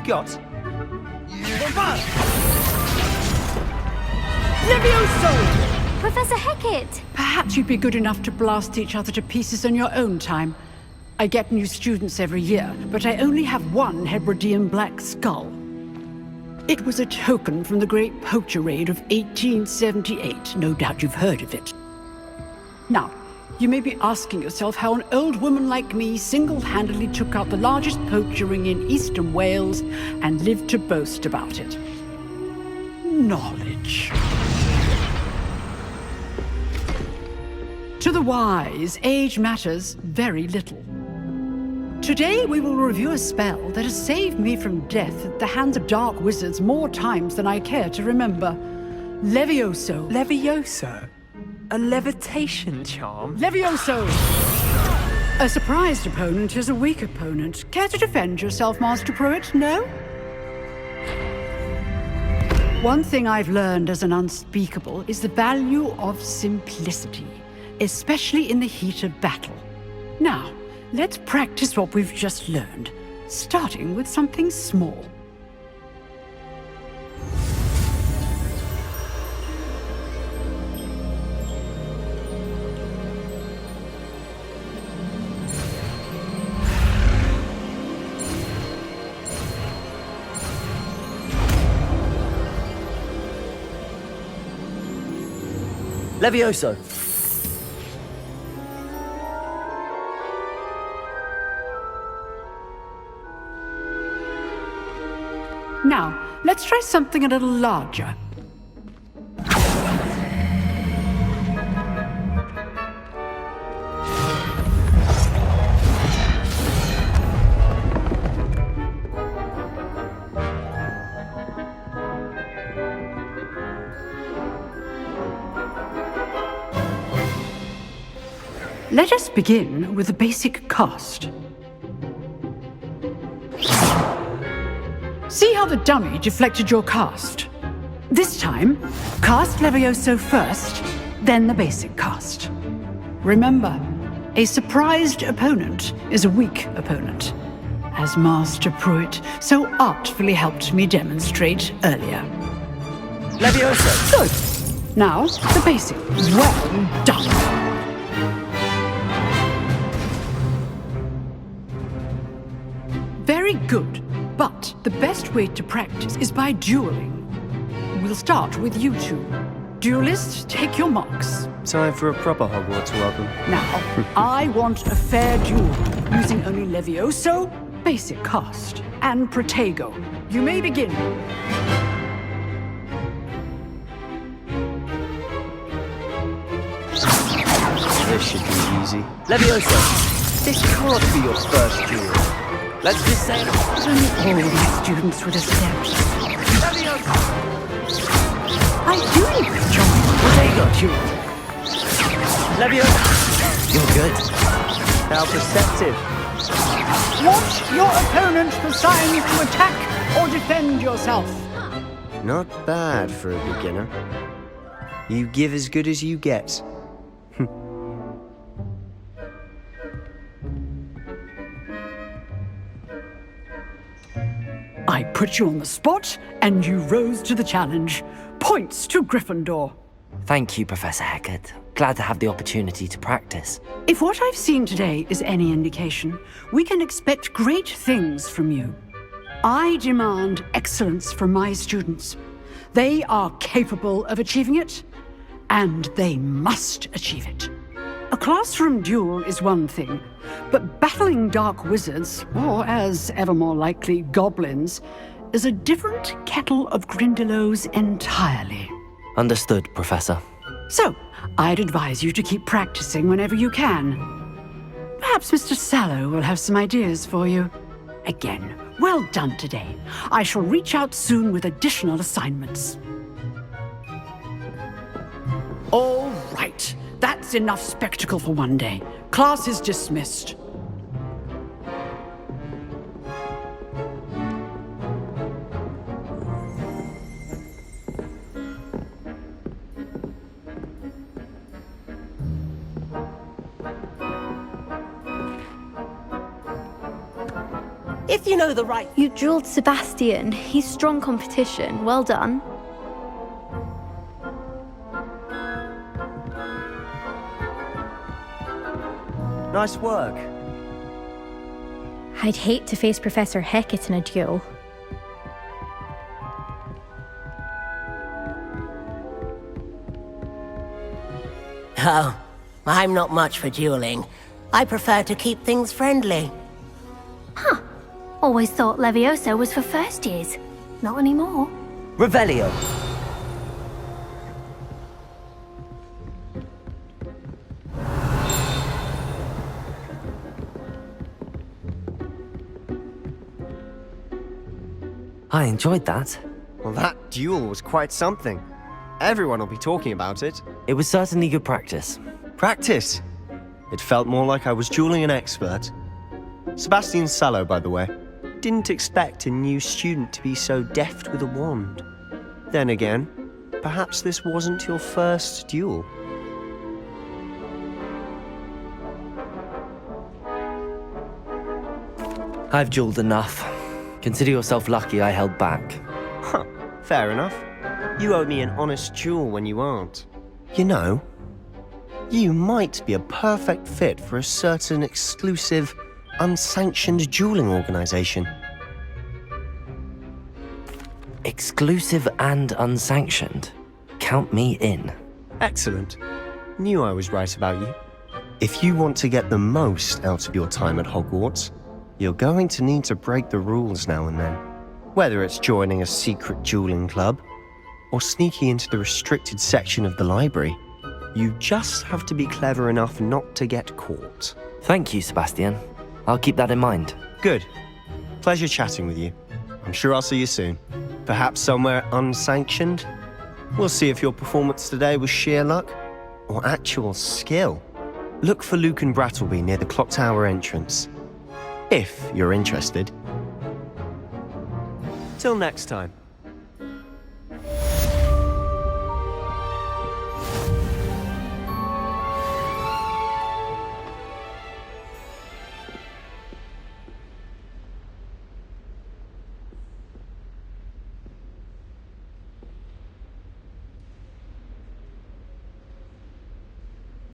got? Levioso! Professor Hecat! Perhaps you'd be good enough to blast each other to pieces on your own time. I get new students every year, but I only have one Hebridean black skull. It was a token from the Great Poacher Raid of 1878. No doubt you've heard of it. Now, you may be asking yourself how an old woman like me single-handedly took out the largest poacher ring in eastern Wales and lived to boast about it. Knowledge. To the wise, age matters very little. Today we will review a spell that has saved me from death at the hands of dark wizards more times than I care to remember. Levioso. Levioso? A levitation charm? Levioso! A surprised opponent is a weak opponent. Care to defend yourself, Master Pruitt? No? One thing I've learned as an unspeakable is the value of simplicity, especially in the heat of battle. Now, let's practice what we've just learned, starting with something small. Levioso! Now, let's try something a little larger. Let us begin with the basic cast. See how the dummy deflected your cast? This time, cast Levioso first, then the basic cast. Remember, a surprised opponent is a weak opponent, as Master Pruitt so artfully helped me demonstrate earlier. Levioso! Good. Now, the basic. Well done. Very good, but the best way to practice is by dueling. We'll start with you two. Duelists, take your marks. Time for a proper Hogwarts welcome. Now, I want a fair duel, using only Levioso, basic cast, and Protego. You may begin. This should be easy. Levioso! This can't be your first duel. Let's just say Only all my students would accept. I do enjoy Protego duel. Levioso! You're good. How perceptive. Want your opponent for signs to attack or defend yourself. Not bad for a beginner. You give as good as you get. I put you on the spot, and you rose to the challenge. Points to Gryffindor. Thank you, Professor Hecat. Glad to have the opportunity to practice. If what I've seen today is any indication, we can expect great things from you. I demand excellence from my students. They are capable of achieving it, and they must achieve it. A classroom duel is one thing, but battling dark wizards, or as ever more likely, goblins, is a different kettle of Grindylows entirely. Understood, Professor. So, I'd advise you to keep practicing whenever you can. Perhaps Mr. Sallow will have some ideas for you. Again, well done today. I shall reach out soon with additional assignments. All right. That's enough spectacle for one day. Class is dismissed. If you know the right... You drilled Sebastian. He's strong competition. Well done. Nice work. I'd hate to face Professor Hecat in a duel. Oh, I'm not much for dueling. I prefer to keep things friendly. Always thought Levioso was for first years. Not anymore. Revelio. I enjoyed that. Well, that duel was quite something. Everyone will be talking about it. It was certainly good practice. Practice. It felt more like I was dueling an expert. Sebastian Sallow, by the way. Didn't expect a new student to be so deft with a wand. Then again, perhaps this wasn't your first duel. I've dueled enough. Consider yourself lucky I held back. Huh, fair enough. You owe me an honest duel when you aren't. You know, you might be a perfect fit for a certain exclusive, unsanctioned dueling organization. Exclusive and unsanctioned. Count me in. Excellent. Knew I was right about you. If you want to get the most out of your time at Hogwarts, you're going to need to break the rules now and then. Whether it's joining a secret dueling club, or sneaking into the restricted section of the library, you just have to be clever enough not to get caught. Thank you, Sebastian. I'll keep that in mind. Good. Pleasure chatting with you. I'm sure I'll see you soon. Perhaps somewhere unsanctioned? We'll see if your performance today was sheer luck or actual skill. Look for Luke and Brattleby near the clock tower entrance. If you're interested. Till next time.